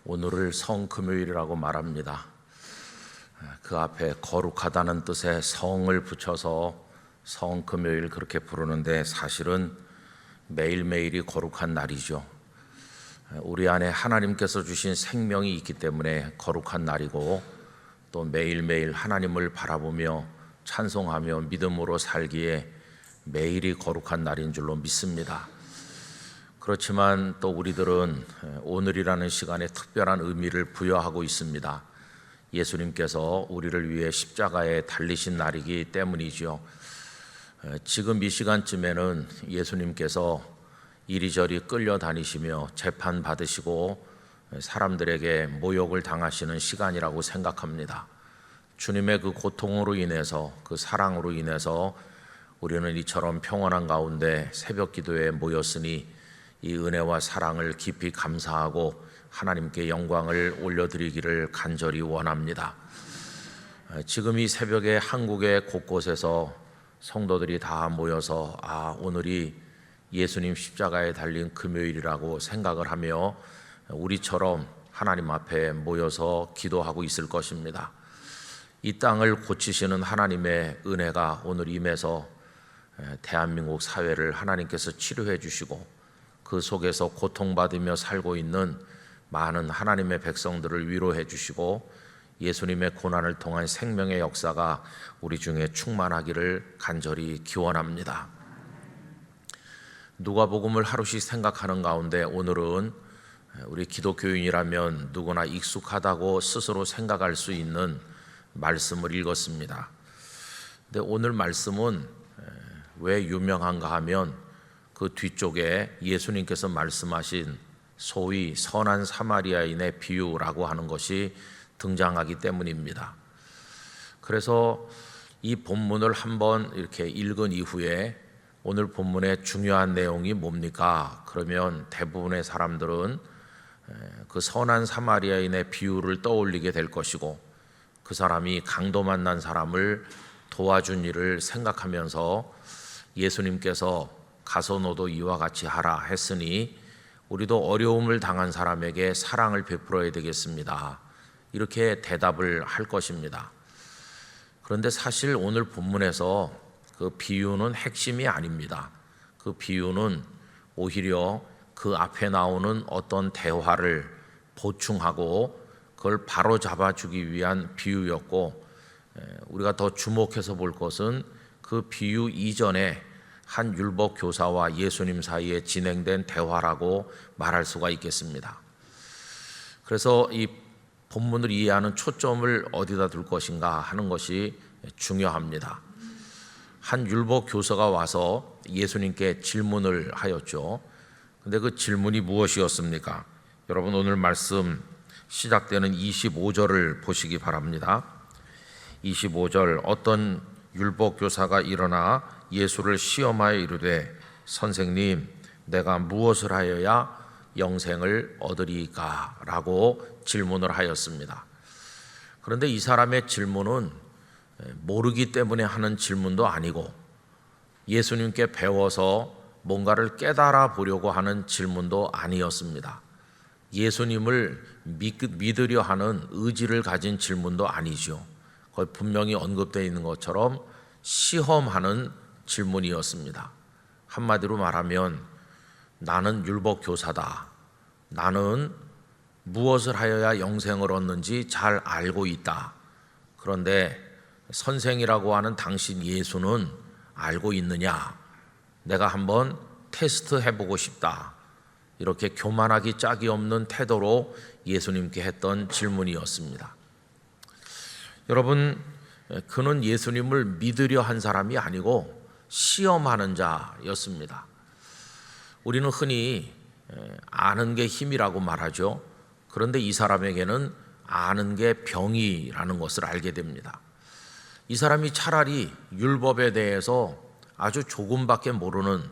오늘을 성금요일이라고 말합니다. 그 앞에 거룩하다는 뜻의 성을 붙여서 성금요일 그렇게 부르는데 사실은 매일매일이 거룩한 날이죠. 우리 안에 하나님께서 주신 생명이 있기 때문에 거룩한 날이고, 또 매일매일 하나님을 바라보며 찬송하며 믿음으로 살기에 매일이 거룩한 날인 줄로 믿습니다. 그렇지만 또 우리들은 오늘이라는 시간에 특별한 의미를 부여하고 있습니다. 예수님께서 우리를 위해 십자가에 달리신 날이기 때문이죠. 지금 이 시간쯤에는 예수님께서 이리저리 끌려다니시며 재판받으시고 사람들에게 모욕을 당하시는 시간이라고 생각합니다. 주님의 그 고통으로 인해서, 그 사랑으로 인해서 우리는 이처럼 평온한 가운데 새벽 기도에 모였으니 이 은혜와 사랑을 깊이 감사하고 하나님께 영광을 올려드리기를 간절히 원합니다. 지금 이 새벽에 한국의 곳곳에서 성도들이 다 모여서 오늘이 예수님 십자가에 달린 금요일이라고 생각을 하며 우리처럼 하나님 앞에 모여서 기도하고 있을 것입니다. 이 땅을 고치시는 하나님의 은혜가 오늘 임해서 대한민국 사회를 하나님께서 치료해 주시고, 그 속에서 고통받으며 살고 있는 많은 하나님의 백성들을 위로해 주시고, 예수님의 고난을 통한 생명의 역사가 우리 중에 충만하기를 간절히 기원합니다. 누가복음을 하루씩 생각하는 가운데 오늘은 우리 기독교인이라면 누구나 익숙하다고 스스로 생각할 수 있는 말씀을 읽었습니다. 근데 오늘 말씀은 왜 유명한가 하면 그 뒤쪽에 예수님께서 말씀하신 소위 선한 사마리아인의 비유라고 하는 것이 등장하기 때문입니다. 그래서 이 본문을 한번 이렇게 읽은 이후에 오늘 본문의 중요한 내용이 뭡니까? 그러면 대부분의 사람들은 그 선한 사마리아인의 비유를 떠올리게 될 것이고, 그 사람이 강도 만난 사람을 도와준 일을 생각하면서 예수님께서 가서 너도 이와 같이 하라 했으니 우리도 어려움을 당한 사람에게 사랑을 베풀어야 되겠습니다, 이렇게 대답을 할 것입니다. 그런데 사실 오늘 본문에서 그 비유는 핵심이 아닙니다. 그 비유는 오히려 그 앞에 나오는 어떤 대화를 보충하고 그걸 바로 잡아주기 위한 비유였고, 우리가 더 주목해서 볼 것은 그 비유 이전에 한 율법 교사와 예수님 사이에 진행된 대화라고 말할 수가 있겠습니다. 그래서 이 본문을 이해하는 초점을 어디다 둘 것인가 하는 것이 중요합니다. 한 율법 교사가 와서 예수님께 질문을 하였죠. 근데 그 질문이 무엇이었습니까? 여러분, 오늘 말씀 시작되는 25절을 보시기 바랍니다. 25절, 어떤 율법 교사가 일어나 예수를 시험하여 이르되, 선생님, 내가 무엇을 하여야 영생을 얻으리까? 라고 질문을 하였습니다. 그런데 이 사람의 질문은 모르기 때문에 하는 질문도 아니고, 예수님께 배워서 뭔가를 깨달아 보려고 하는 질문도 아니었습니다. 예수님을 믿으려 하는 의지를 가진 질문도 아니죠. 거기 분명히 언급되어 있는 것처럼 시험하는 질문이었습니다. 한마디로 말하면 나는 율법 교사다. 나는 무엇을 하여야 영생을 얻는지 잘 알고 있다. 그런데 선생이라고 하는 당신 예수는 알고 있느냐? 내가 한번 테스트 해보고 싶다. 이렇게 교만하기 짝이 없는 태도로 예수님께 했던 질문이었습니다. 여러분, 그는 예수님을 믿으려 한 사람이 아니고 시험하는 자였습니다. 우리는 흔히 아는 게 힘이라고 말하죠. 그런데 이 사람에게는 아는 게 병이라는 것을 알게 됩니다. 이 사람이 차라리 율법에 대해서 아주 조금밖에 모르는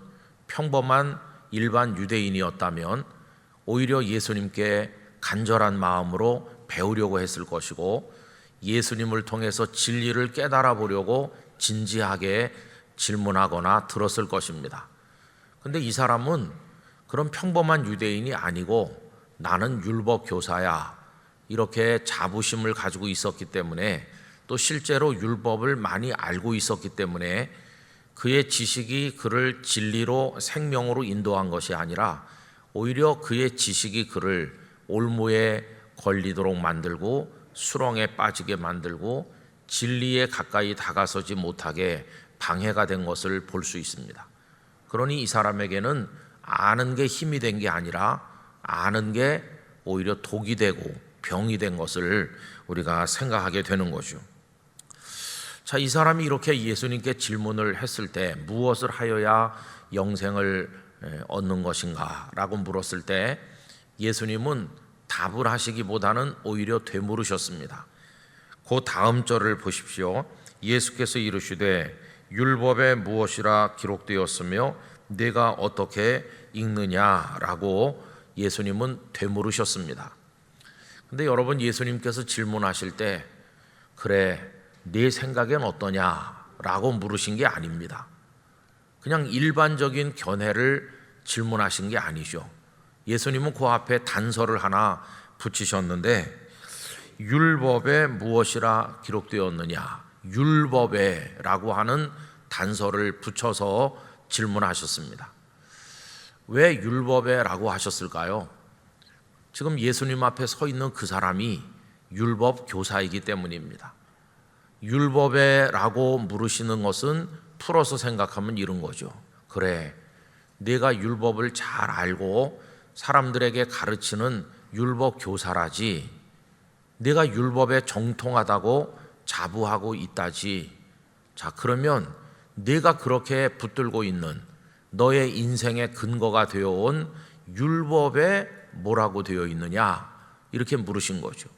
평범한 일반 유대인이었다면 오히려 예수님께 간절한 마음으로 배우려고 했을 것이고, 예수님을 통해서 진리를 깨달아 보려고 진지하게 질문하거나 들었을 것입니다. 그런데 이 사람은 그런 평범한 유대인이 아니고 나는 율법 교사야 이렇게 자부심을 가지고 있었기 때문에, 또 실제로 율법을 많이 알고 있었기 때문에 그의 지식이 그를 진리로 생명으로 인도한 것이 아니라 오히려 그의 지식이 그를 올무에 걸리도록 만들고 수렁에 빠지게 만들고 진리에 가까이 다가서지 못하게 방해가 된 것을 볼 수 있습니다. 그러니 이 사람에게는 아는 게 힘이 된 게 아니라 아는 게 오히려 독이 되고 병이 된 것을 우리가 생각하게 되는 거죠. 자, 이 사람이 이렇게 예수님께 질문을 했을 때 무엇을 하여야 영생을 얻는 것인가 라고 물었을 때 예수님은 답을 하시기보다는 오히려 되물으셨습니다. 그 다음 절을 보십시오. 예수께서 이르시되 율법에 무엇이라 기록되었으며 내가 어떻게 읽느냐라고 예수님은 되물으셨습니다. 근데 여러분, 예수님께서 질문하실 때 그래 네 생각엔 어떠냐라고 물으신 게 아닙니다. 그냥 일반적인 견해를 질문하신 게 아니죠. 예수님은 그 앞에 단서를 하나 붙이셨는데 율법에 무엇이라 기록되었느냐, 율법에 라고 하는 단서를 붙여서 질문하셨습니다. 왜 율법에 라고 하셨을까요? 지금 예수님 앞에 서 있는 그 사람이 율법 교사이기 때문입니다. 율법에 라고 물으시는 것은 풀어서 생각하면 이런 거죠. 그래, 내가 율법을 잘 알고 사람들에게 가르치는 율법 교사라지, 내가 율법에 정통하다고 자부하고 있다지. 자, 그러면 내가 그렇게 붙들고 있는 너의 인생의 근거가 되어온 율법에 뭐라고 되어 있느냐, 이렇게 물으신 거죠.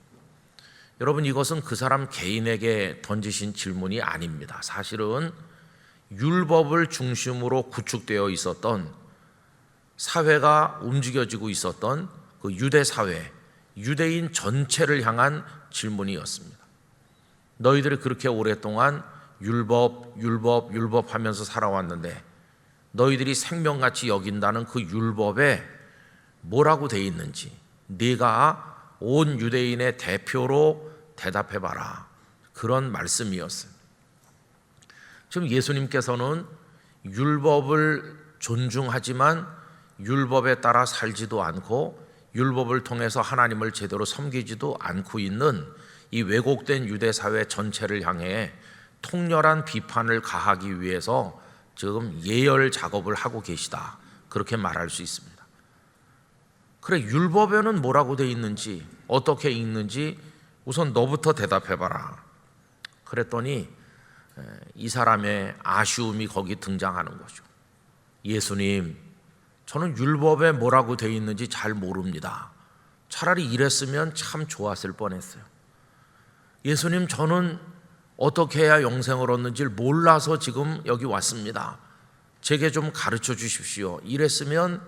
여러분, 이것은 그 사람 개인에게 던지신 질문이 아닙니다. 사실은 율법을 중심으로 구축되어 있었던 사회가 움직여지고 있었던 그 유대 사회, 유대인 전체를 향한 질문이었습니다. 너희들이 그렇게 오랫동안 율법 하면서 살아왔는데 너희들이 생명같이 여긴다는 그 율법에 뭐라고 돼 있는지 네가 온 유대인의 대표로 대답해봐라, 그런 말씀이었어요. 지금 예수님께서는 율법을 존중하지만 율법에 따라 살지도 않고 율법을 통해서 하나님을 제대로 섬기지도 않고 있는 이 왜곡된 유대 사회 전체를 향해 통렬한 비판을 가하기 위해서 지금 예열 작업을 하고 계시다, 그렇게 말할 수 있습니다. 그래, 율법에는 뭐라고 돼 있는지, 어떻게 읽는지 우선 너부터 대답해봐라. 그랬더니 이 사람의 아쉬움이 거기 등장하는 거죠. 예수님, 저는 율법에 뭐라고 돼 있는지 잘 모릅니다. 차라리 이랬으면 참 좋았을 뻔했어요. 예수님, 저는 어떻게 해야 영생을 얻는지를 몰라서 지금 여기 왔습니다. 제게 좀 가르쳐 주십시오. 이랬으면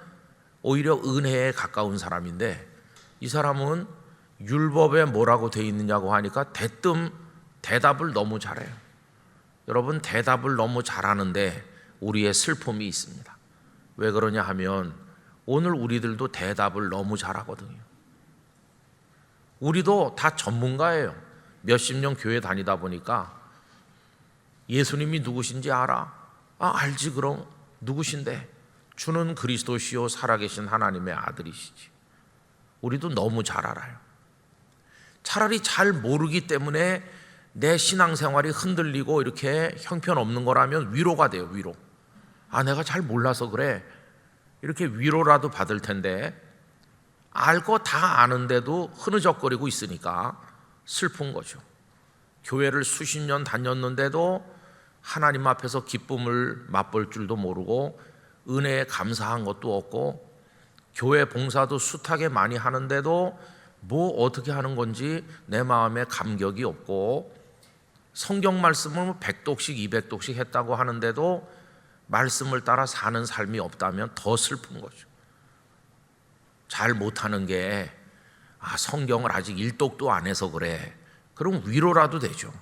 오히려 은혜에 가까운 사람인데, 이 사람은 율법에 뭐라고 돼 있느냐고 하니까 대뜸 대답을 너무 잘해요. 여러분, 대답을 너무 잘하는데 우리의 슬픔이 있습니다. 왜 그러냐 하면 오늘 우리들도 대답을 너무 잘하거든요. 우리도 다 전문가예요. 몇십 년 교회 다니다 보니까 예수님이 누구신지 알아? 알지. 그럼 누구신데? 주는 그리스도시요 살아계신 하나님의 아들이시지. 우리도 너무 잘 알아요. 차라리 잘 모르기 때문에 내 신앙생활이 흔들리고 이렇게 형편없는 거라면 위로가 돼요. 위로. 내가 잘 몰라서 그래, 이렇게 위로라도 받을 텐데 알 거 다 아는데도 흐느적거리고 있으니까 슬픈 거죠. 교회를 수십 년 다녔는데도 하나님 앞에서 기쁨을 맛볼 줄도 모르고 은혜에 감사한 것도 없고 교회 봉사도 숱하게 많이 하는데도 뭐 어떻게 하는 건지 내 마음에 감격이 없고, 성경 말씀을 100독씩 200독씩 했다고 하는데도 말씀을 따라 사는 삶이 없다면 더 슬픈 거죠. 잘 못하는 게 성경을 아직 1독도 안 해서 그래. 그럼 위로라도 되죠.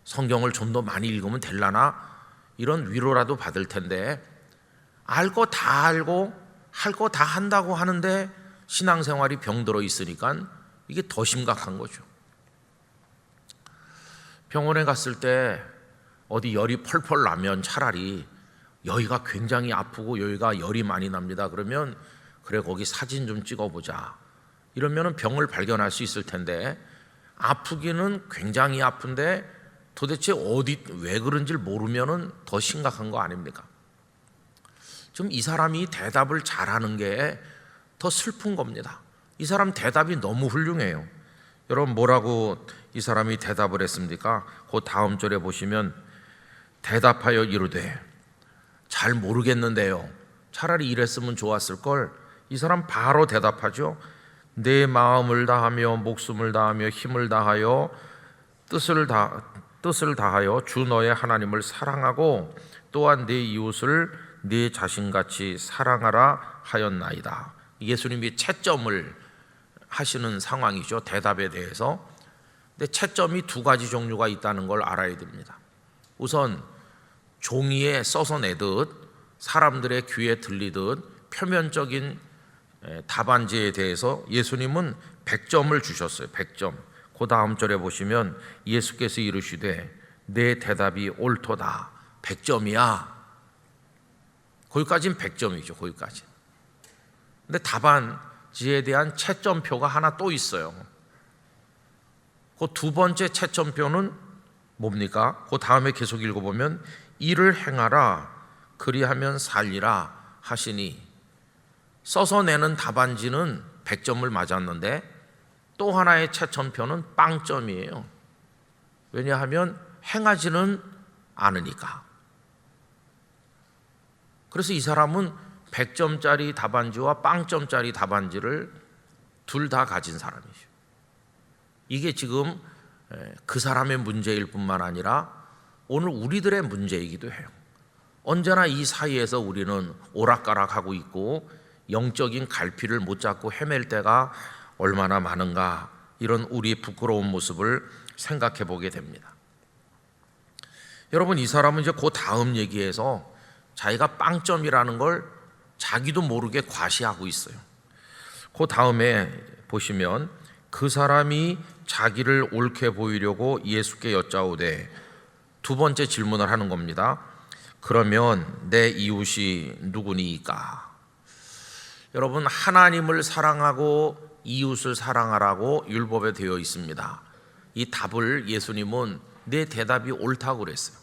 성경을 좀 더 많이 읽으면 될라나, 이런 위로라도 받을 텐데 알 거 다 알고 할 거 다 한다고 하는데 신앙생활이 병들어 있으니까 이게 더 심각한 거죠. 병원에 갔을 때 어디 열이 펄펄 나면 차라리 여기가 굉장히 아프고 여기가 열이 많이 납니다. 그러면 그래 거기 사진 좀 찍어보자. 이러면 병을 발견할 수 있을 텐데 아프기는 굉장히 아픈데 도대체 왜 그런지를 모르면 더 심각한 거 아닙니까? 지금 이 사람이 대답을 잘하는 게 더 슬픈 겁니다. 이 사람 대답이 너무 훌륭해요. 여러분 뭐라고 이 사람이 대답을 했습니까? 그 다음 절에 보시면 대답하여 이르되 잘 모르겠는데요. 차라리 이랬으면 좋았을 걸. 이 사람 바로 대답하죠. 내 마음을 다하며 목숨을 다하며 힘을 다하여 뜻을 다하여 주 너의 하나님을 사랑하고 또한 내 이웃을 네 자신같이 사랑하라 하였나이다. 예수님이 채점을 하시는 상황이죠. 대답에 대해서. 근데 채점이 두 가지 종류가 있다는 걸 알아야 됩니다. 우선 종이에 써서 내듯 사람들의 귀에 들리듯 표면적인 답안지에 대해서 예수님은 100점을 주셨어요. 100점. 그 다음 절에 보시면 예수께서 이르시되 내 대답이 옳도다. 100점이야. 거기까지는 100점이죠. 거기까지. 근데 답안지에 대한 채점표가 하나 또 있어요. 그 두 번째 채점표는 뭡니까? 그 다음에 계속 읽어보면 이를 행하라 그리하면 살리라 하시니 써서 내는 답안지는 100점을 맞았는데 또 하나의 채점표는 빵점이에요. 왜냐하면 행하지는 않으니까. 그래서 이 사람은 100점짜리 답안지와 빵점짜리 답안지를 둘 다 가진 사람이죠. 이게 지금 그 사람의 문제일 뿐만 아니라 오늘 우리들의 문제이기도 해요. 언제나 이 사이에서 우리는 오락가락하고 있고 영적인 갈피를 못 잡고 헤맬 때가 얼마나 많은가, 이런 우리 부끄러운 모습을 생각해 보게 됩니다. 여러분, 이 사람은 이제 그 다음 얘기에서 자기가 빵점이라는 걸 자기도 모르게 과시하고 있어요. 그 다음에 보시면 그 사람이 자기를 옳게 보이려고 예수께 여짜오되 두 번째 질문을 하는 겁니다. 그러면 내 이웃이 누구니까? 여러분, 하나님을 사랑하고 이웃을 사랑하라고 율법에 되어 있습니다. 이 답을 예수님은 내 대답이 옳다고 그랬어요.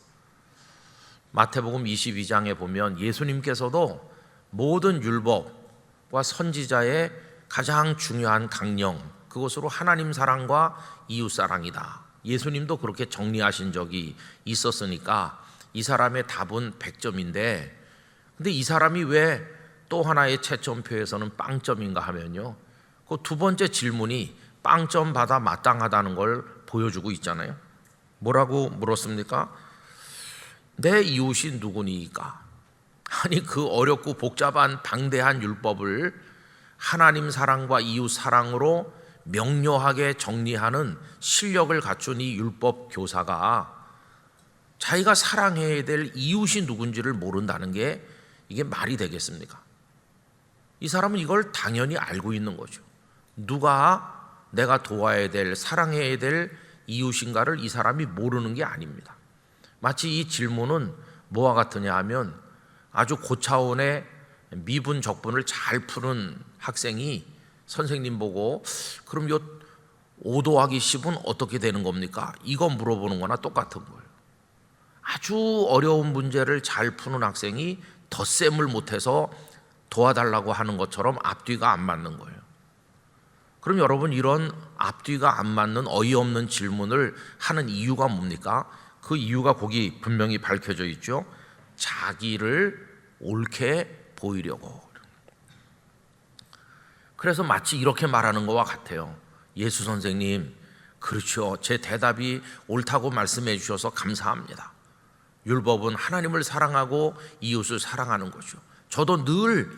마태복음 22장에 보면 예수님께서도 모든 율법과 선지자의 가장 중요한 강령, 그것으로 하나님 사랑과 이웃 사랑이다. 예수님도 그렇게 정리하신 적이 있었으니까 이 사람의 답은 100점인데, 근데 이 사람이 왜 또 하나의 채점표에서는 빵점인가 하면요, 그 두 번째 질문이 빵점 받아 마땅하다는 걸 보여주고 있잖아요. 뭐라고 물었습니까? 내 이웃이 누구니까? 아니, 그 어렵고 복잡한 방대한 율법을 하나님 사랑과 이웃 사랑으로 명료하게 정리하는 실력을 갖춘 이 율법 교사가 자기가 사랑해야 될 이웃이 누군지를 모른다는 게 이게 말이 되겠습니까? 이 사람은 이걸 당연히 알고 있는 거죠. 누가 내가 도와야 될, 사랑해야 될 이웃인가를 이 사람이 모르는 게 아닙니다. 마치 이 질문은 뭐와 같으냐 하면 아주 고차원의 미분 적분을 잘 푸는 학생이 선생님 보고 그럼 요 5 더하기 10은 어떻게 되는 겁니까? 이거 물어보는 거나 똑같은 거예요. 아주 어려운 문제를 잘 푸는 학생이 덧셈을 못해서 도와달라고 하는 것처럼 앞뒤가 안 맞는 거예요. 그럼 여러분, 이런 앞뒤가 안 맞는 어이없는 질문을 하는 이유가 뭡니까? 그 이유가 거기 분명히 밝혀져 있죠. 자기를 옳게 보이려고. 그래서 마치 이렇게 말하는 것과 같아요. 예수 선생님, 그렇죠. 제 대답이 옳다고 말씀해 주셔서 감사합니다. 율법은 하나님을 사랑하고 이웃을 사랑하는 거죠. 저도 늘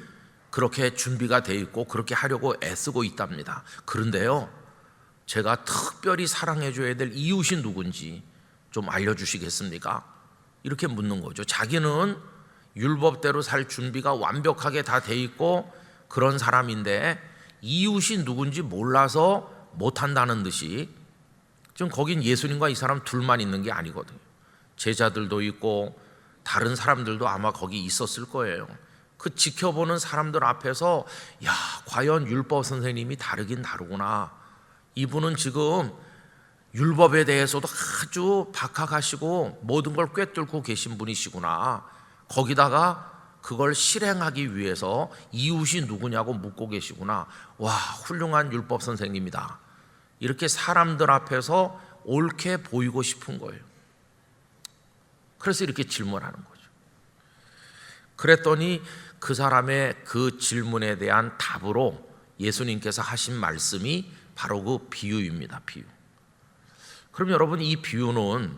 그렇게 준비가 돼 있고 그렇게 하려고 애쓰고 있답니다. 그런데요, 제가 특별히 사랑해 줘야 될 이웃이 누군지 좀 알려주시겠습니까? 이렇게 묻는 거죠. 자기는 율법대로 살 준비가 완벽하게 다 돼 있고 그런 사람인데 이웃이 누군지 몰라서 못한다는 듯이 지금 거긴 예수님과 이 사람 둘만 있는 게 아니거든요. 제자들도 있고 다른 사람들도 아마 거기 있었을 거예요. 그 지켜보는 사람들 앞에서 야, 과연 율법 선생님이 다르긴 다르구나. 이분은 지금 율법에 대해서도 아주 박학하시고 모든 걸 꿰뚫고 계신 분이시구나. 거기다가 그걸 실행하기 위해서 이웃이 누구냐고 묻고 계시구나. 와, 훌륭한 율법 선생님이다. 이렇게 사람들 앞에서 옳게 보이고 싶은 거예요. 그래서 이렇게 질문하는 거죠. 그랬더니 그 사람의 그 질문에 대한 답으로 예수님께서 하신 말씀이 바로 그 비유입니다. 비유. 그럼 여러분, 이 비유는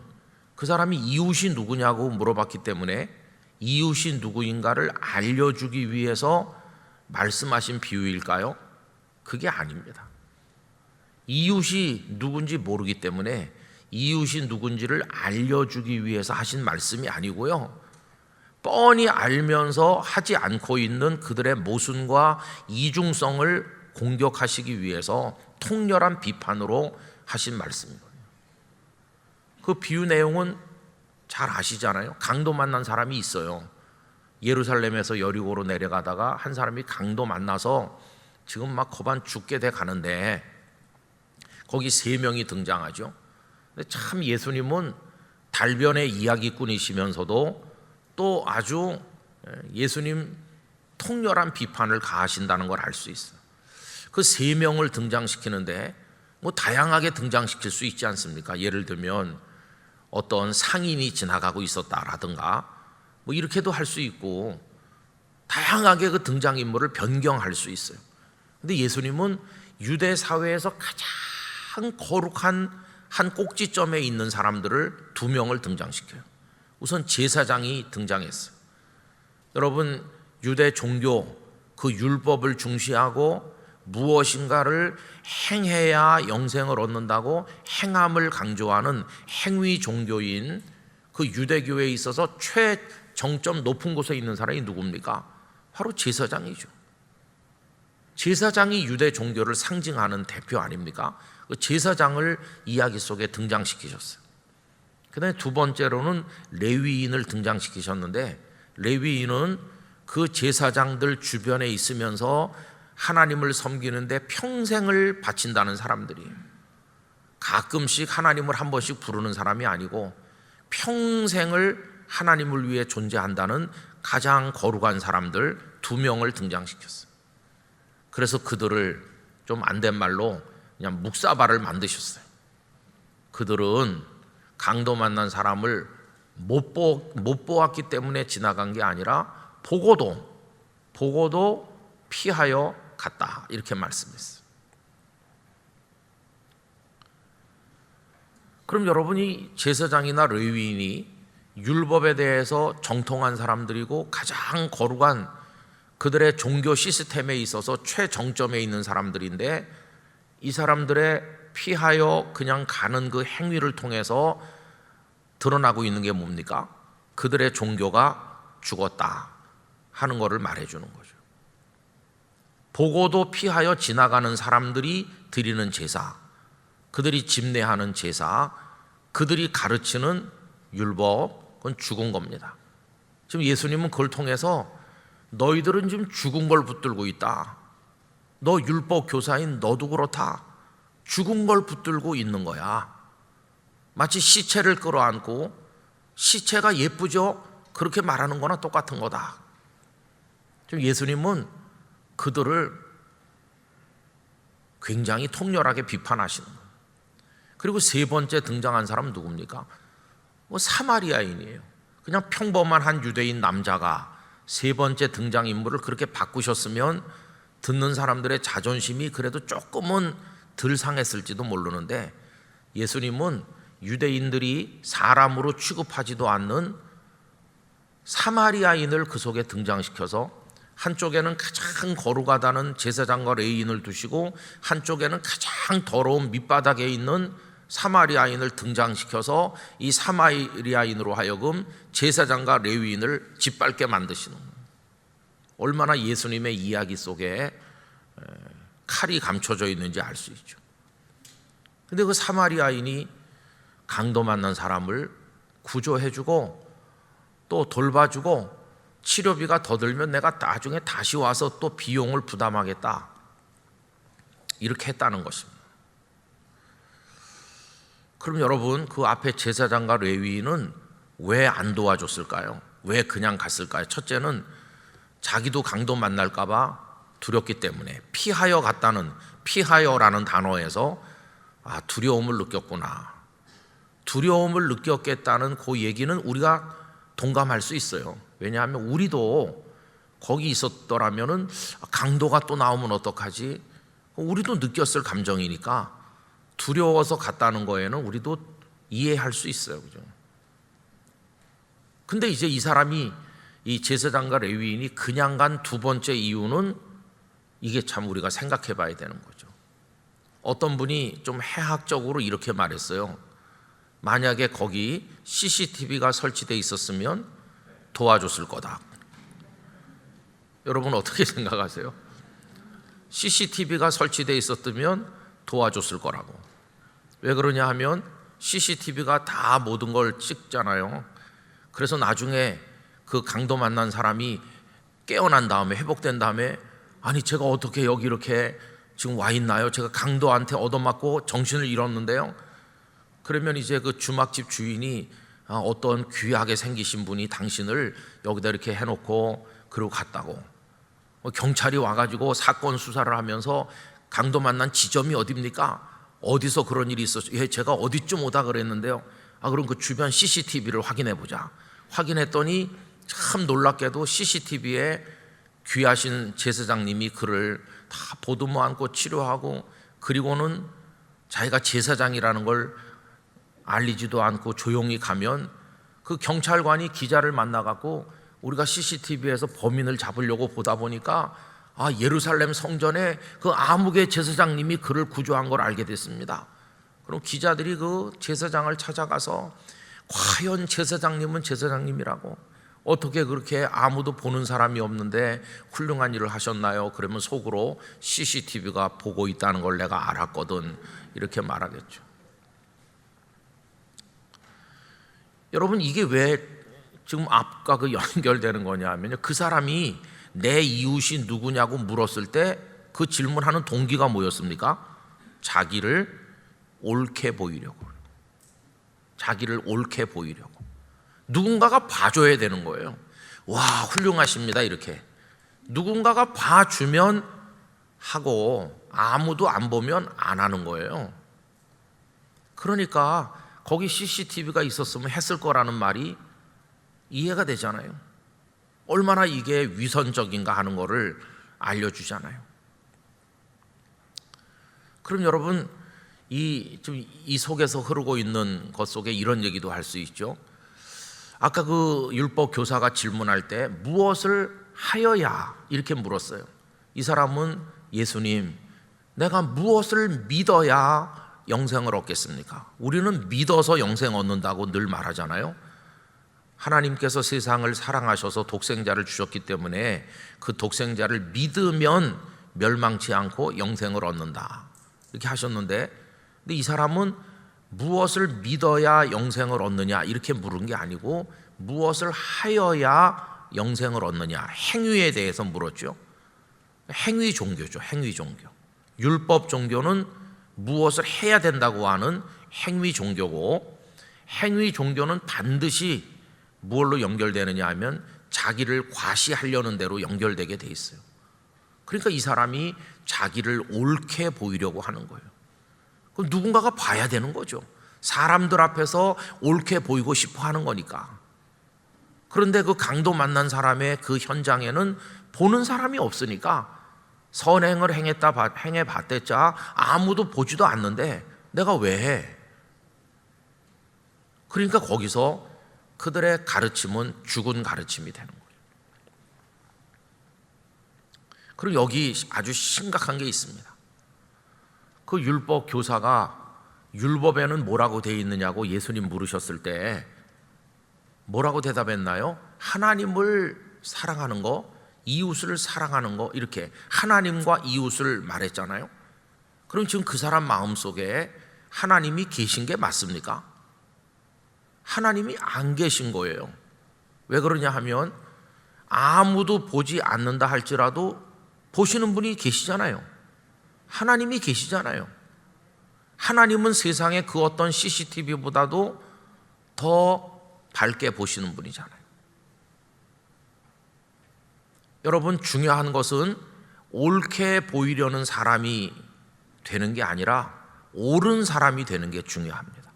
그 사람이 이웃이 누구냐고 물어봤기 때문에 이웃이 누구인가를 알려주기 위해서 말씀하신 비유일까요? 그게 아닙니다. 이웃이 누군지 모르기 때문에 이웃이 누군지를 알려주기 위해서 하신 말씀이 아니고요, 뻔히 알면서 하지 않고 있는 그들의 모순과 이중성을 공격하시기 위해서 통렬한 비판으로 하신 말씀이거든요. 그 비유 내용은 잘 아시잖아요. 강도 만난 사람이 있어요. 예루살렘에서 여리고로 내려가다가 한 사람이 강도 만나서 지금 막 거반 죽게 돼 가는데 거기 3명이 등장하죠. 근데 참 예수님은 달변의 이야기꾼이시면서도 또 아주 예수님 통렬한 비판을 가하신다는 걸 알 수 있어요. 그 3명을 등장시키는데 뭐 다양하게 등장시킬 수 있지 않습니까? 예를 들면 어떤 상인이 지나가고 있었다라든가 뭐 이렇게도 할 수 있고 다양하게 그 등장인물을 변경할 수 있어요. 근데 예수님은 유대 사회에서 가장 거룩한 한 꼭지점에 있는 사람들을 2명을 등장시켜요. 우선 제사장이 등장했어요. 여러분, 유대 종교 그 율법을 중시하고 무엇인가를 행해야 영생을 얻는다고 행함을 강조하는 행위 종교인 그 유대교회에 있어서 최정점 높은 곳에 있는 사람이 누굽니까? 바로 제사장이죠. 제사장이 유대 종교를 상징하는 대표 아닙니까? 그 제사장을 이야기 속에 등장시키셨어요. 그 다음에 2번째로는 레위인을 등장시키셨는데, 레위인은 그 제사장들 주변에 있으면서 하나님을 섬기는데 평생을 바친다는 사람들이에요. 가끔씩 하나님을 한 번씩 부르는 사람이 아니고 평생을 하나님을 위해 존재한다는 가장 거룩한 사람들 2명을 등장시켰어요. 그래서 그들을 좀 안 된 말로 그냥 묵사발을 만드셨어요. 그들은 강도 만난 사람을 못 보았기 때문에 지나간 게 아니라 보고도 피하여 갔다, 이렇게 말씀했어요. 그럼 여러분이 제사장이나 레위인이 율법에 대해서 정통한 사람들이고 가장 거룩한 그들의 종교 시스템에 있어서 최정점에 있는 사람들인데, 이 사람들의 피하여 그냥 가는 그 행위를 통해서 드러나고 있는 게 뭡니까? 그들의 종교가 죽었다 하는 것을 말해주는 거죠. 보고도 피하여 지나가는 사람들이 드리는 제사, 그들이 집례하는 제사, 그들이 가르치는 율법, 그건 죽은 겁니다. 지금 예수님은 그걸 통해서 너희들은 지금 죽은 걸 붙들고 있다. 너 율법 교사인 너도 그렇다. 죽은 걸 붙들고 있는 거야. 마치 시체를 끌어안고 시체가 예쁘죠? 그렇게 말하는 거나 똑같은 거다. 지금 예수님은 그들을 굉장히 통렬하게 비판하시는 거예요. 그리고 3번째 등장한 사람은 누굽니까? 사마리아인이에요. 그냥 평범한 한 유대인 남자가 3번째 등장인물을 그렇게 바꾸셨으면 듣는 사람들의 자존심이 그래도 조금은 덜 상했을지도 모르는데, 예수님은 유대인들이 사람으로 취급하지도 않는 사마리아인을 그 속에 등장시켜서 한쪽에는 가장 거룩하다는 제사장과 레위인을 두시고 한쪽에는 가장 더러운 밑바닥에 있는 사마리아인을 등장시켜서 이 사마리아인으로 하여금 제사장과 레위인을 짓밟게 만드시는 거예요. 얼마나 예수님의 이야기 속에 칼이 감춰져 있는지 알 수 있죠. 근데 그 사마리아인이 강도 만난 사람을 구조해주고 또 돌봐주고 치료비가 더 들면 내가 나중에 다시 와서 또 비용을 부담하겠다, 이렇게 했다는 것입니다. 그럼 여러분, 그 앞에 제사장과 레위인은 왜 안 도와줬을까요? 왜 그냥 갔을까요? 첫째는 자기도 강도 만날까 봐 두렵기 때문에, 피하여 갔다는, 피하여라는 단어에서 두려움을 느꼈구나. 두려움을 느꼈겠다는 그 얘기는 우리가 동감할 수 있어요. 왜냐하면 우리도 거기 있었더라면은 강도가 또 나오면 어떡하지? 우리도 느꼈을 감정이니까 두려워서 갔다는 거에는 우리도 이해할 수 있어요. 그죠? 근데 이제 이 사람이, 이 제사장과 레위인이 그냥 간 두 번째 이유는 이게 참 우리가 생각해 봐야 되는 거죠. 어떤 분이 좀 해학적으로 이렇게 말했어요. 만약에 거기 CCTV가 설치되어 있었으면 도와줬을 거다. 여러분 어떻게 생각하세요? CCTV가 설치되어 있었다면 도와줬을 거라고. 왜 그러냐 하면 CCTV가 다 모든 걸 찍잖아요. 그래서 나중에 그 강도 만난 사람이 깨어난 다음에, 회복된 다음에, 아니 제가 어떻게 여기 이렇게 지금 와 있나요? 제가 강도한테 얻어맞고 정신을 잃었는데요. 그러면 이제 그 주막집 주인이 어떤 귀하게 생기신 분이 당신을 여기다 이렇게 해놓고 그러고 갔다고. 경찰이 와가지고 사건 수사를 하면서 강도 만난 지점이 어디입니까? 어디서 그런 일이 있었어요? 예, 제가 어디쯤 오다 그랬는데요. 그럼 그 주변 CCTV를 확인해 보자. 확인했더니 참 놀랍게도 CCTV에 귀하신 제사장님이 그를 다 보듬어 안고 치료하고, 그리고는 자기가 제사장이라는 걸 알리지도 않고 조용히 가면 그 경찰관이 기자를 만나갖고 우리가 CCTV에서 범인을 잡으려고 보다 보니까 예루살렘 성전에 그 아무개 제사장님이 그를 구조한 걸 알게 됐습니다. 그럼 기자들이 그 제사장을 찾아가서 과연 제사장님은 제사장님이라고, 어떻게 그렇게 아무도 보는 사람이 없는데 훌륭한 일을 하셨나요? 그러면 속으로 CCTV가 보고 있다는 걸 내가 알았거든, 이렇게 말하겠죠. 여러분, 이게 왜 지금 앞과 그 연결되는 거냐 하면요, 그 사람이 내 이웃이 누구냐고 물었을 때 그 질문하는 동기가 뭐였습니까? 자기를 옳게 보이려고. 자기를 옳게 보이려고. 누군가가 봐줘야 되는 거예요. 와, 훌륭하십니다, 이렇게. 누군가가 봐주면 하고 아무도 안 보면 안 하는 거예요. 그러니까 거기 CCTV가 있었으면 했을 거라는 말이 이해가 되잖아요. 얼마나 이게 위선적인가 하는 거를 알려주잖아요. 그럼 여러분, 이 속에서 흐르고 있는 것 속에 이런 얘기도 할 수 있죠. 아까 그 율법 교사가 질문할 때 무엇을 하여야, 이렇게 물었어요. 이 사람은, 예수님, 내가 무엇을 믿어야 영생을 얻겠습니까? 우리는 믿어서 영생 얻는다고 늘 말하잖아요. 하나님께서 세상을 사랑하셔서 독생자를 주셨기 때문에 그 독생자를 믿으면 멸망치 않고 영생을 얻는다, 이렇게 하셨는데, 근데 이 사람은 무엇을 믿어야 영생을 얻느냐, 이렇게 물은 게 아니고 무엇을 하여야 영생을 얻느냐, 행위에 대해서 물었죠. 행위 종교죠. 행위 종교. 율법 종교는 무엇을 해야 된다고 하는 행위 종교고, 행위 종교는 반드시 무엇로 연결되느냐 하면 자기를 과시하려는 대로 연결되게 돼 있어요. 그러니까 이 사람이 자기를 옳게 보이려고 하는 거예요. 그럼 누군가가 봐야 되는 거죠. 사람들 앞에서 옳게 보이고 싶어 하는 거니까. 그런데 그 강도 만난 사람의 그 현장에는 보는 사람이 없으니까 선행을 행해봤댔자 아무도 보지도 않는데 내가 왜 해? 그러니까 거기서 그들의 가르침은 죽은 가르침이 되는 거예요. 그리고 여기 아주 심각한 게 있습니다. 그 율법 교사가 율법에는 뭐라고 되어 있느냐고 예수님 물으셨을 때 뭐라고 대답했나요? 하나님을 사랑하는 거, 이웃을 사랑하는 거, 이렇게 하나님과 이웃을 말했잖아요. 그럼 지금 그 사람 마음속에 하나님이 계신 게 맞습니까? 하나님이 안 계신 거예요. 왜 그러냐 하면 아무도 보지 않는다 할지라도 보시는 분이 계시잖아요. 하나님이 계시잖아요. 하나님은 세상의 그 어떤 CCTV보다도 더 밝게 보시는 분이잖아요. 여러분, 중요한 것은 옳게 보이려는 사람이 되는 게 아니라 옳은 사람이 되는 게 중요합니다.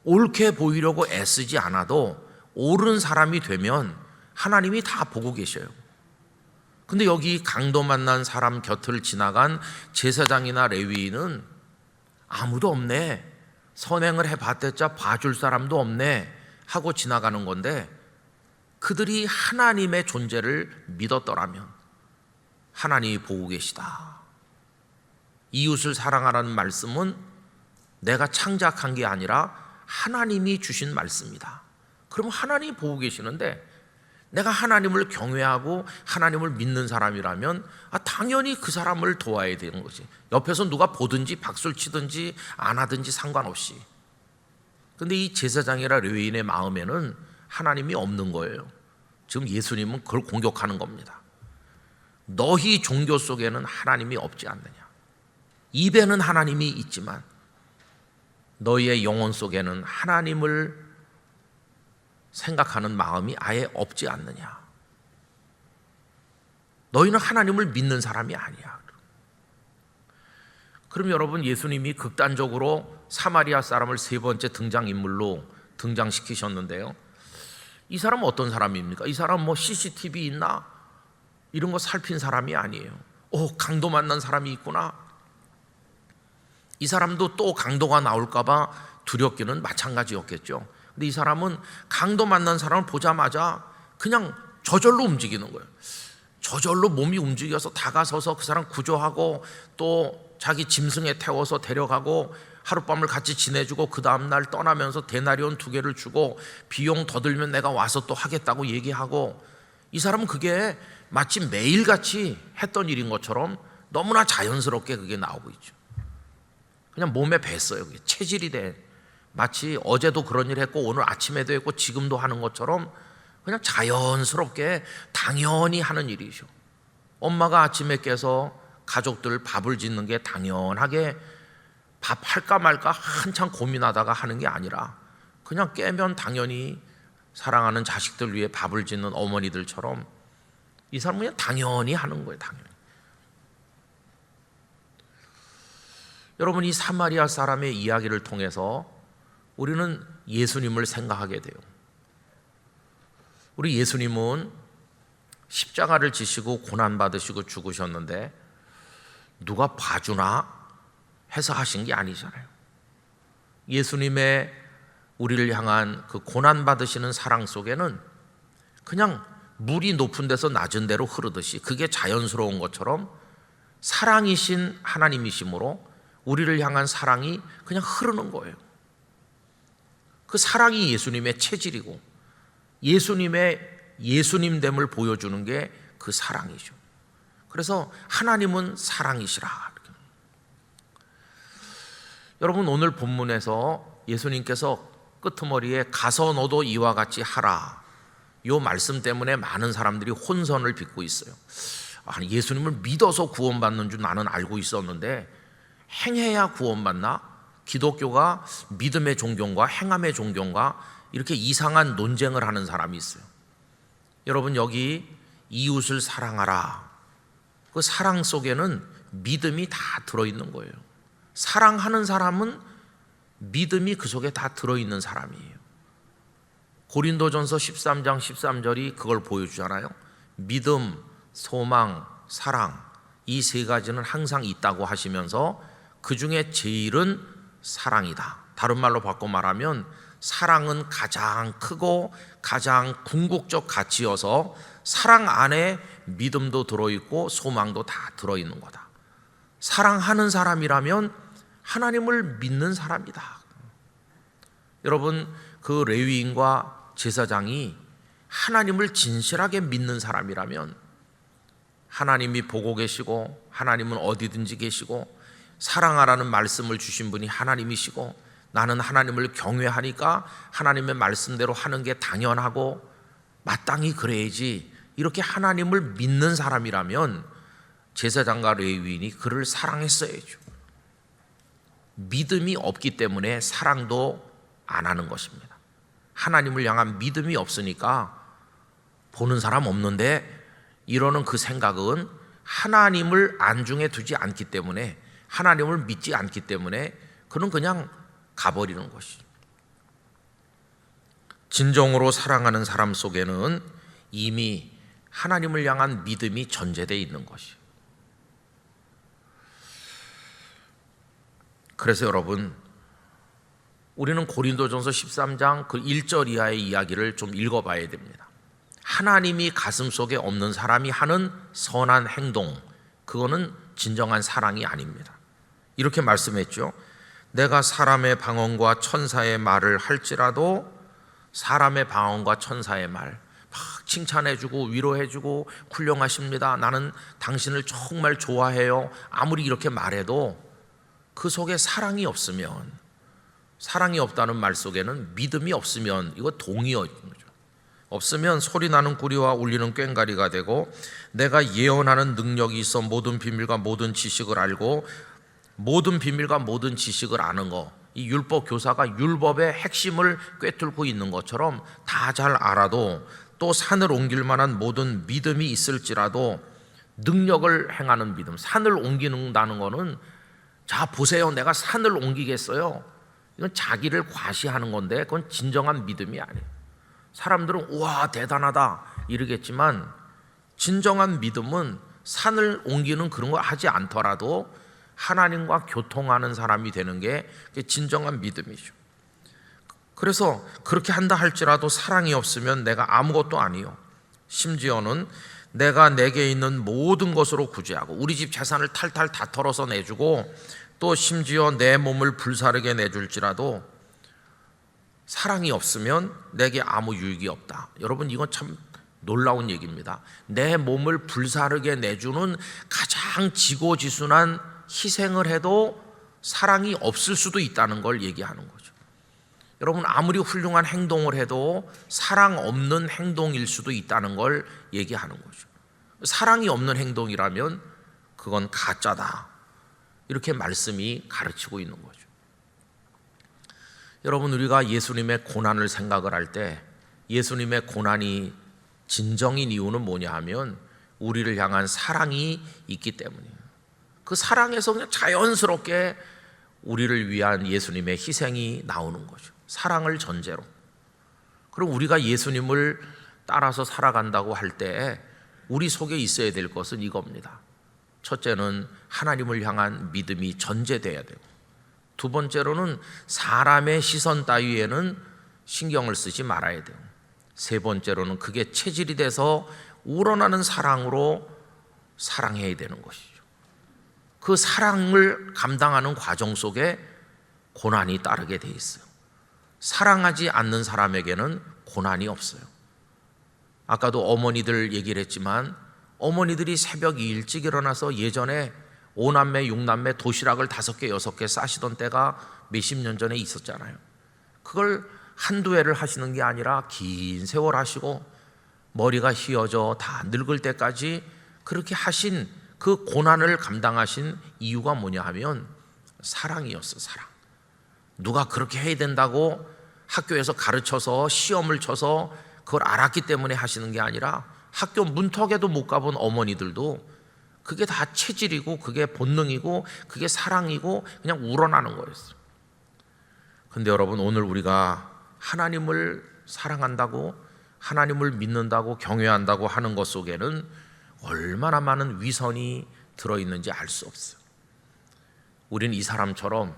옳게 보이려고 애쓰지 않아도 옳은 사람이 되면 하나님이 다 보고 계셔요. 근데 여기 강도 만난 사람 곁을 지나간 제사장이나 레위인은 아무도 없네, 선행을 해봤댔자 봐줄 사람도 없네 하고 지나가는 건데, 그들이 하나님의 존재를 믿었더라면 하나님이 보고 계시다. 이웃을 사랑하라는 말씀은 내가 창작한 게 아니라 하나님이 주신 말씀이다. 그럼 하나님이 보고 계시는데, 내가 하나님을 경외하고 하나님을 믿는 사람이라면 당연히 그 사람을 도와야 되는 거지. 옆에서 누가 보든지 박수를 치든지 안 하든지 상관없이. 근데 이 제사장이라 레위인의 마음에는 하나님이 없는 거예요. 지금 예수님은 그걸 공격하는 겁니다. 너희 종교 속에는 하나님이 없지 않느냐. 입에는 하나님이 있지만 너희의 영혼 속에는 하나님을 생각하는 마음이 아예 없지 않느냐. 너희는 하나님을 믿는 사람이 아니야. 그럼 여러분, 예수님이 극단적으로 사마리아 사람을 세 번째 등장인물로 등장시키셨는데요, 이 사람은 어떤 사람입니까? 이 사람 뭐 CCTV 있나? 이런 거 살핀 사람이 아니에요. 강도 만난 사람이 있구나. 이 사람도 또 강도가 나올까봐 두렵기는 마찬가지였겠죠. 근데 이 사람은 강도 만난 사람을 보자마자 그냥 저절로 움직이는 거예요. 저절로 몸이 움직여서 다가서서 그 사람 구조하고 또 자기 짐승에 태워서 데려가고 하룻밤을 같이 지내주고 그 다음날 떠나면서 데나리온 2개를 주고 비용 더 들면 내가 와서 또 하겠다고 얘기하고, 이 사람은 그게 마치 매일같이 했던 일인 것처럼 너무나 자연스럽게 그게 나오고 있죠. 그냥 몸에 뱄어요. 그게 체질이 돼. 마치 어제도 그런 일 했고 오늘 아침에도 했고 지금도 하는 것처럼 그냥 자연스럽게 당연히 하는 일이죠. 엄마가 아침에 깨서 가족들 밥을 짓는 게 당연하게 밥 할까 말까 한참 고민하다가 하는 게 아니라 그냥 깨면 당연히 사랑하는 자식들 위해 밥을 짓는 어머니들처럼 이 사람은 그냥 당연히 하는 거예요. 당연히. 여러분, 이 사마리아 사람의 이야기를 통해서 우리는 예수님을 생각하게 돼요. 우리 예수님은 십자가를 지시고 고난받으시고 죽으셨는데 누가 봐주나 해서 하신 게 아니잖아요. 예수님의 우리를 향한 그 고난받으시는 사랑 속에는 그냥 물이 높은 데서 낮은 데로 흐르듯이 그게 자연스러운 것처럼 사랑이신 하나님이시므로 우리를 향한 사랑이 그냥 흐르는 거예요. 그 사랑이 예수님의 체질이고 예수님의 예수님됨을 보여주는 게 그 사랑이죠. 그래서 하나님은 사랑이시라. 여러분, 오늘 본문에서 예수님께서 끄트머리에 가서 너도 이와 같이 하라, 이 말씀 때문에 많은 사람들이 혼선을 빚고 있어요. 예수님을 믿어서 구원받는 줄 나는 알고 있었는데 행해야 구원받나? 기독교가 믿음의 종교인가 행함의 종교인가? 이렇게 이상한 논쟁을 하는 사람이 있어요. 여러분, 여기 이웃을 사랑하라, 그 사랑 속에는 믿음이 다 들어있는 거예요. 사랑하는 사람은 믿음이 그 속에 다 들어있는 사람이에요. 고린도전서 13장 13절이 그걸 보여주잖아요. 믿음, 소망, 사랑, 이 세 가지는 항상 있다고 하시면서 그 중에 제일은 사랑이다. 다른 말로 바꿔 말하면 사랑은 가장 크고 가장 궁극적 가치여서 사랑 안에 믿음도 들어있고 소망도 다 들어있는 거다. 사랑하는 사람이라면 하나님을 믿는 사람이다. 여러분, 그 레위인과 제사장이 하나님을 진실하게 믿는 사람이라면, 하나님이 보고 계시고 하나님은 어디든지 계시고 사랑하라는 말씀을 주신 분이 하나님이시고 나는 하나님을 경외하니까 하나님의 말씀대로 하는 게 당연하고 마땅히 그래야지, 이렇게 하나님을 믿는 사람이라면 제사장과 레위인이 그를 사랑했어야죠. 믿음이 없기 때문에 사랑도 안 하는 것입니다. 하나님을 향한 믿음이 없으니까 보는 사람 없는데 이러는 그 생각은 하나님을 안중에 두지 않기 때문에, 하나님을 믿지 않기 때문에 그는 그냥 가버리는 것이죠. 진정으로 사랑하는 사람 속에는 이미 하나님을 향한 믿음이 전제되어 있는 것이에요. 그래서 여러분, 우리는 고린도전서 13장 그 1절 이하의 이야기를 좀 읽어봐야 됩니다. 하나님이 가슴속에 없는 사람이 하는 선한 행동, 그거는 진정한 사랑이 아닙니다. 이렇게 말씀했죠. 내가 사람의 방언과 천사의 말을 할지라도, 사람의 방언과 천사의 말 막 칭찬해주고 위로해주고 훌륭하십니다, 나는 당신을 정말 좋아해요, 아무리 이렇게 말해도 그 속에 사랑이 없으면, 사랑이 없다는 말 속에는 믿음이 없으면 이거 동의어죠. 없으면 소리나는 구리와 울리는 꽹과리가 되고, 내가 예언하는 능력이 있어 모든 비밀과 모든 지식을 알고, 모든 비밀과 모든 지식을 아는 거, 이 율법 교사가 율법의 핵심을 꿰뚫고 있는 것처럼 다 잘 알아도, 또 산을 옮길 만한 모든 믿음이 있을지라도, 능력을 행하는 믿음, 산을 옮기는다는 거는, 자 보세요 내가 산을 옮기겠어요, 이건 자기를 과시하는 건데 그건 진정한 믿음이 아니에요. 사람들은 우와 대단하다 이러겠지만, 진정한 믿음은 산을 옮기는 그런 거 하지 않더라도 하나님과 교통하는 사람이 되는 게 진정한 믿음이죠. 그래서 그렇게 한다 할지라도 사랑이 없으면 내가 아무것도 아니요, 심지어는 내가 내게 있는 모든 것으로 구제하고, 우리 집 재산을 탈탈 다 털어서 내주고, 또 심지어 내 몸을 불사르게 내줄지라도 사랑이 없으면 내게 아무 유익이 없다. 여러분, 이건 참 놀라운 얘기입니다. 내 몸을 불사르게 내주는 가장 지고지순한 희생을 해도 사랑이 없을 수도 있다는 걸 얘기하는 거죠. 여러분, 아무리 훌륭한 행동을 해도 사랑 없는 행동일 수도 있다는 걸 얘기하는 거죠. 사랑이 없는 행동이라면 그건 가짜다, 이렇게 말씀이 가르치고 있는 거죠. 여러분, 우리가 예수님의 고난을 생각을 할 때 예수님의 고난이 진정인 이유는 뭐냐 하면 우리를 향한 사랑이 있기 때문이에요. 그 사랑에서 그냥 자연스럽게 우리를 위한 예수님의 희생이 나오는 거죠. 사랑을 전제로. 그럼 우리가 예수님을 따라서 살아간다고 할 때 우리 속에 있어야 될 것은 이겁니다. 첫째는 하나님을 향한 믿음이 전제돼야 되고, 두 번째로는 사람의 시선 따위에는 신경을 쓰지 말아야 돼요. 세 번째로는 그게 체질이 돼서 우러나는 사랑으로 사랑해야 되는 것이죠. 그 사랑을 감당하는 과정 속에 고난이 따르게 돼 있어요. 사랑하지 않는 사람에게는 고난이 없어요. 아까도 어머니들 얘기를 했지만, 어머니들이 새벽 일찍 일어나서 예전에 5남매 6남매 도시락을 5개 6개 싸시던 때가 몇십 년 전에 있었잖아요. 그걸 한두 해를 하시는 게 아니라 긴 세월 하시고 머리가 휘어져 다 늙을 때까지 그렇게 하신 그 고난을 감당하신 이유가 뭐냐 하면 사랑이었어. 사랑. 누가 그렇게 해야 된다고 학교에서 가르쳐서 시험을 쳐서 그걸 알았기 때문에 하시는 게 아니라, 학교 문턱에도 못 가본 어머니들도 그게 다 체질이고 그게 본능이고 그게 사랑이고 그냥 우러나는 거였어요. 근데 여러분, 오늘 우리가 하나님을 사랑한다고, 하나님을 믿는다고, 경외한다고 하는 것 속에는 얼마나 많은 위선이 들어있는지 알 수 없어요. 우리는 이 사람처럼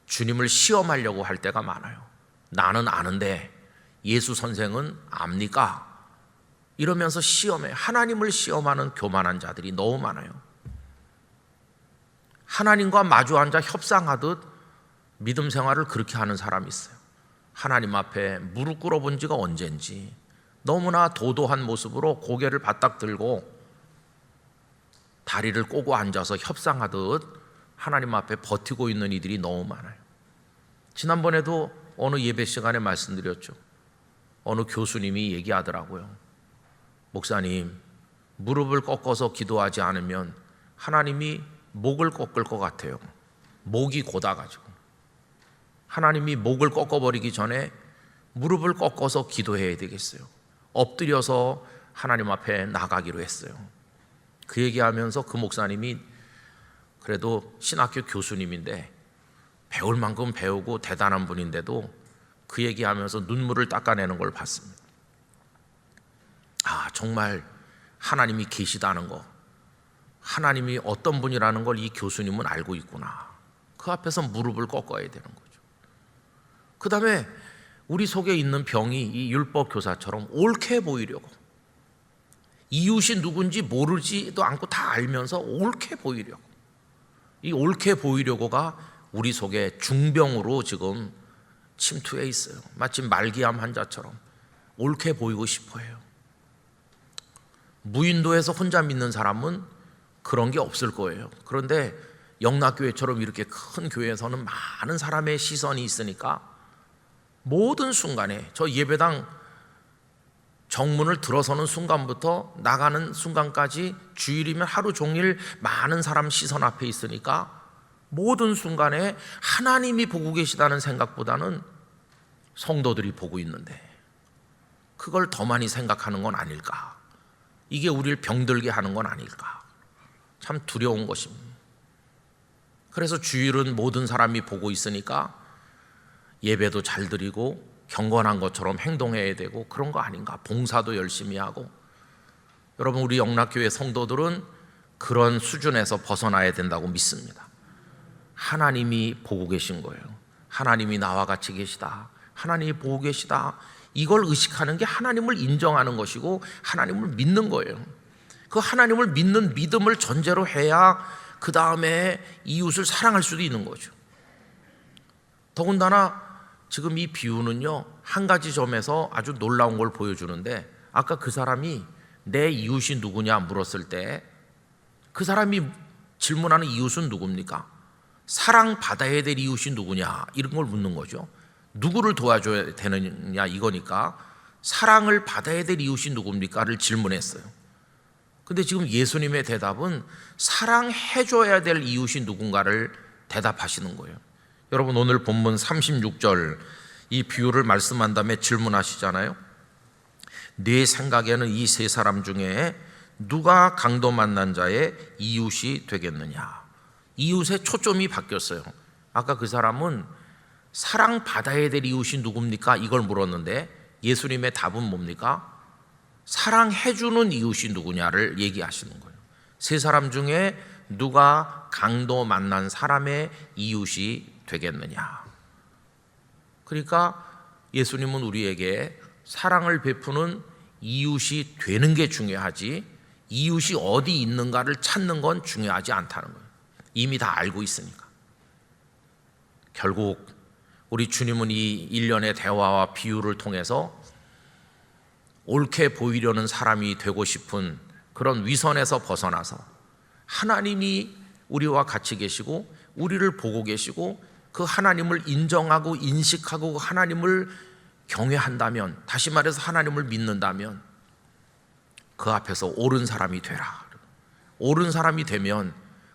주님을 시험하려고 할 때가 많아요. 나는 아는데 예수 선생은 압니까? 이러면서 시험해. 하나님을 시험하는 교만한 자들이 너무 많아요. 하나님과 마주 앉아 협상하듯 믿음 생활을 그렇게 하는 사람이 있어요. 하나님 앞에 무릎 꿇어본 지가 언젠지, 너무나 도도한 모습으로 고개를 바닥 들고 다리를 꼬고 앉아서 협상하듯 하나님 앞에 버티고 있는 이들이 너무 많아요. 지난번에도 어느 예배 시간에 말씀드렸죠. 어느 교수님이 얘기하더라고요. 목사님, 무릎을 꺾어서 기도하지 않으면 하나님이 목을 꺾을 것 같아요. 목이 고다가지고 하나님이 목을 꺾어버리기 전에 무릎을 꺾어서 기도해야 되겠어요. 엎드려서 하나님 앞에 나가기로 했어요. 그 얘기하면서 그 목사님이 그래도 신학교 교수님인데 배울 만큼 배우고 대단한 분인데도 그 얘기하면서 눈물을 닦아내는 걸 봤습니다. 아, 정말 하나님이 계시다는 거, 하나님이 어떤 분이라는 걸 이 교수님은 알고 있구나. 그 앞에서 무릎을 꺾어야 되는 거죠. 그 다음에 우리 속에 있는 병이 이 율법 교사처럼 옳게 보이려고, 이웃이 누군지 모르지도 않고 다 알면서 옳게 보이려고, 이 옳게 보이려고가 우리 속에 중병으로 지금 침투해 있어요. 마치 말기암 환자처럼 옳게 보이고 싶어 해요. 무인도에서 혼자 믿는 사람은 그런 게 없을 거예요. 그런데 영락교회처럼 이렇게 큰 교회에서는 많은 사람의 시선이 있으니까 모든 순간에, 저 예배당 정문을 들어서는 순간부터 나가는 순간까지 주일이면 하루 종일 많은 사람 시선 앞에 있으니까 모든 순간에 하나님이 보고 계시다는 생각보다는 성도들이 보고 있는데 그걸 더 많이 생각하는 건 아닐까? 이게 우리를 병들게 하는 건 아닐까? 참 두려운 것입니다. 그래서 주일은 모든 사람이 보고 있으니까 예배도 잘 드리고 경건한 것처럼 행동해야 되고 그런 거 아닌가? 봉사도 열심히 하고. 여러분, 우리 영락교회 성도들은 그런 수준에서 벗어나야 된다고 믿습니다. 하나님이 보고 계신 거예요. 하나님이 나와 같이 계시다, 하나님이 보고 계시다, 이걸 의식하는 게 하나님을 인정하는 것이고 하나님을 믿는 거예요. 그 하나님을 믿는 믿음을 전제로 해야 그 다음에 이웃을 사랑할 수도 있는 거죠. 더군다나 지금 이 비유는요, 한 가지 점에서 아주 놀라운 걸 보여주는데, 아까 그 사람이 내 이웃이 누구냐 물었을 때 그 사람이 질문하는 이웃은 누굽니까? 사랑받아야 될 이웃이 누구냐, 이런 걸 묻는 거죠. 누구를 도와줘야 되느냐 이거니까 사랑을 받아야 될 이웃이 누굽니까를 질문했어요. 근데 지금 예수님의 대답은 사랑해줘야 될 이웃이 누군가를 대답하시는 거예요. 여러분, 오늘 본문 36절 이 비유를 말씀한 다음에 질문하시잖아요. 네 생각에는 이 세 사람 중에 누가 강도 만난 자의 이웃이 되겠느냐? 이웃의 초점이 바뀌었어요. 아까 그 사람은 사랑받아야 될 이웃이 누굽니까? 이걸 물었는데 예수님의 답은 뭡니까? 사랑해주는 이웃이 누구냐를 얘기하시는 거예요. 세 사람 중에 누가 강도 만난 사람의 이웃이 되겠느냐? 그러니까 예수님은 우리에게 사랑을 베푸는 이웃이 되는 게 중요하지, 이웃이 어디 있는가를 찾는 건 중요하지 않다는 거예요. 이미 다 알고 있으니까. 결국 우리 주님은 이 일련의 대화와 비유를 통해서 옳게 보이려는 사람이 되고 싶은 그런 위선에서 벗어나서 하나님이 우리와 같이 계시고 우리를 보고 계시고 그 하나님을 인정하고 인식하고 하나님을 경외한다면, 다시 말해서 하나님을 믿는다면 그 앞에서 옳은 사람이 되라. 옳은 사람이 되면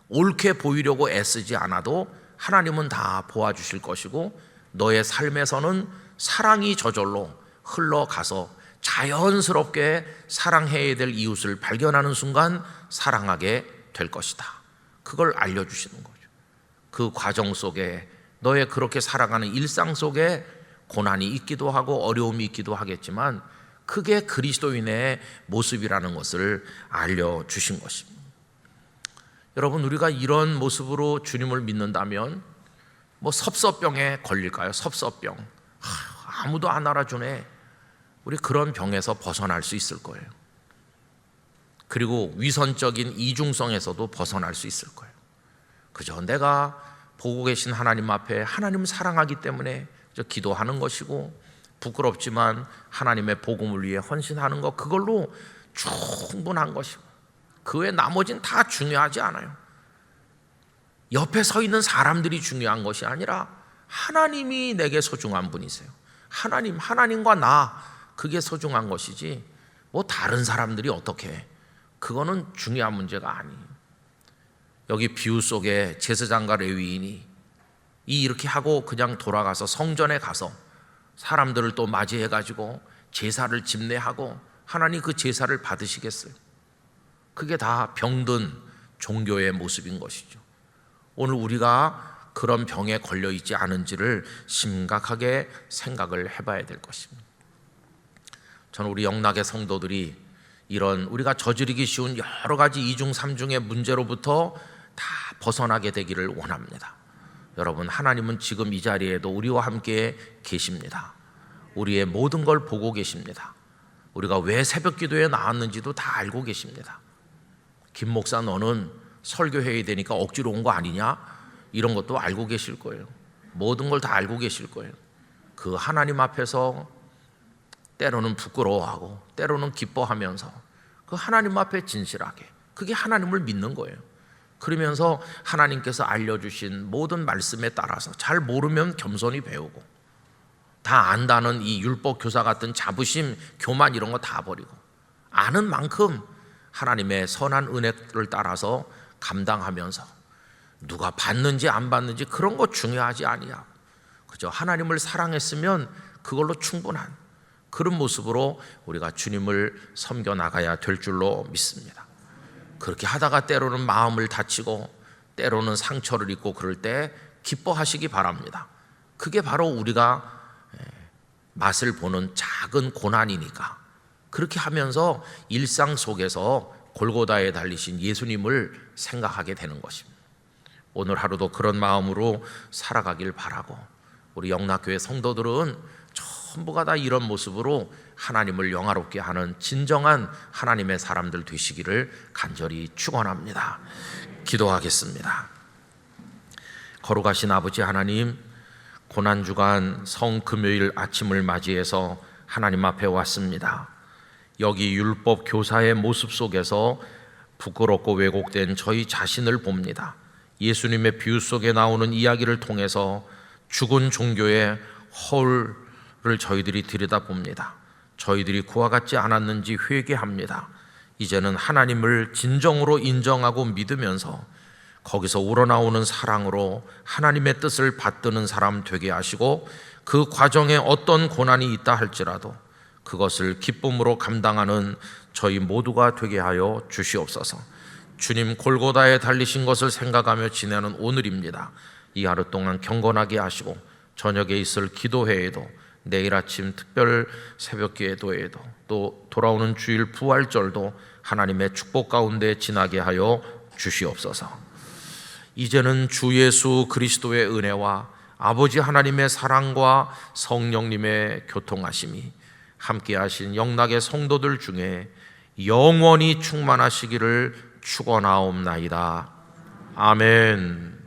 옳게 보이려고 애쓰지 않아도 하나님은 다 보아주실 것이고 너의 삶에서는 사랑이 저절로 흘러가서 자연스럽게 사랑해야 될 이웃을 발견하는 순간 사랑하게 될 것이다. 그걸 알려주시는 거죠. 그 과정 속에 너의 그렇게 살아가는 일상 속에 고난이 있기도 하고 어려움이 있기도 하겠지만 그게 그리스도인의 모습이라는 것을 알려주신 것입니다. 여러분, 우리가 이런 모습으로 주님을 믿는다면 뭐 섭섭병에 걸릴까요? 섭섭병. 아무도 안 알아주네. 우리 그런 병에서 벗어날 수 있을 거예요. 그리고 위선적인 이중성에서도 벗어날 수 있을 거예요. 그저 내가 보고 계신 하나님 앞에 하나님을 사랑하기 때문에 기도하는 것이고 부끄럽지만 하나님의 복음을 위해 헌신하는 것, 그걸로 충분한 것이고, 그 외 나머지는 다 중요하지 않아요. 옆에 서 있는 사람들이 중요한 것이 아니라 하나님이 내게 소중한 분이세요. 하나님과 나, 그게 소중한 것이지 뭐 다른 사람들이 어떻게 해, 그거는 중요한 문제가 아니에요. 여기 비유 속에 제사장과 레위인이 이렇게 하고 그냥 돌아가서 성전에 가서 사람들을 또 맞이해가지고 제사를 집례하고 하나님 그 제사를 받으시겠어요? 그게 다 병든 종교의 모습인 것이죠. 오늘 우리가 그런 병에 걸려 있지 않은지를 심각하게 생각을 해봐야 될 것입니다. 저는 우리 영락의 성도들이 이런 우리가 저지르기 쉬운 여러 가지 이중 삼중의 문제로부터 다 벗어나게 되기를 원합니다. 여러분, 하나님은 지금 이 자리에도 우리와 함께 계십니다. 우리의 모든 걸 보고 계십니다. 우리가 왜 새벽 기도에 나왔는지도 다 알고 계십니다. 김 목사, 너는 설교해야 되니까 억지로 온 거 아니냐? 이런 것도 알고 계실 거예요. 모든 걸 다 알고 계실 거예요. 그 하나님 앞에서 때로는 부끄러워하고 때로는 기뻐하면서 그 하나님 앞에 진실하게, 그게 하나님을 믿는 거예요. 그러면서 하나님께서 알려주신 모든 말씀에 따라서 잘 모르면 겸손히 배우고, 다 안다는 이 율법 교사 같은 자부심, 교만 이런 거 다 버리고 아는 만큼 하나님의 선한 은혜를 따라서 감당하면서 누가 받는지 안 받는지 그런 거 중요하지 아니야. 그저 하나님을 사랑했으면 그걸로 충분한 그런 모습으로 우리가 주님을 섬겨 나가야 될 줄로 믿습니다. 그렇게 하다가 때로는 마음을 다치고 때로는 상처를 입고 그럴 때 기뻐하시기 바랍니다. 그게 바로 우리가 맛을 보는 작은 고난이니까 그렇게 하면서 일상 속에서 골고다에 달리신 예수님을 생각하게 되는 것입니다. 오늘 하루도 그런 마음으로 살아가길 바라고, 우리 영락교회 성도들은 전부가 다 이런 모습으로 하나님을 영화롭게 하는 진정한 하나님의 사람들 되시기를 간절히 축원합니다. 기도하겠습니다. 거룩하신 아버지 하나님, 고난주간 성금요일 아침을 맞이해서 하나님 앞에 왔습니다. 여기 율법 교사의 모습 속에서 부끄럽고 왜곡된 저희 자신을 봅니다. 예수님의 비유 속에 나오는 이야기를 통해서 죽은 종교의 허울을 저희들이 들여다봅니다. 저희들이 그와 같지 않았는지 회개합니다. 이제는 하나님을 진정으로 인정하고 믿으면서 거기서 우러나오는 사랑으로 하나님의 뜻을 받드는 사람 되게 하시고, 그 과정에 어떤 고난이 있다 할지라도 그것을 기쁨으로 감당하는 저희 모두가 되게 하여 주시옵소서. 주님 골고다에 달리신 것을 생각하며 지내는 오늘입니다. 이 하루 동안 경건하게 하시고 저녁에 있을 기도회에도, 내일 아침 특별 새벽기도회에도, 또 돌아오는 주일 부활절도 하나님의 축복 가운데 지나게 하여 주시옵소서. 이제는 주 예수 그리스도의 은혜와 아버지 하나님의 사랑과 성령님의 교통하심이 함께하신 영락의 성도들 중에 영원히 충만하시기를 축원하옵나이다. 아멘.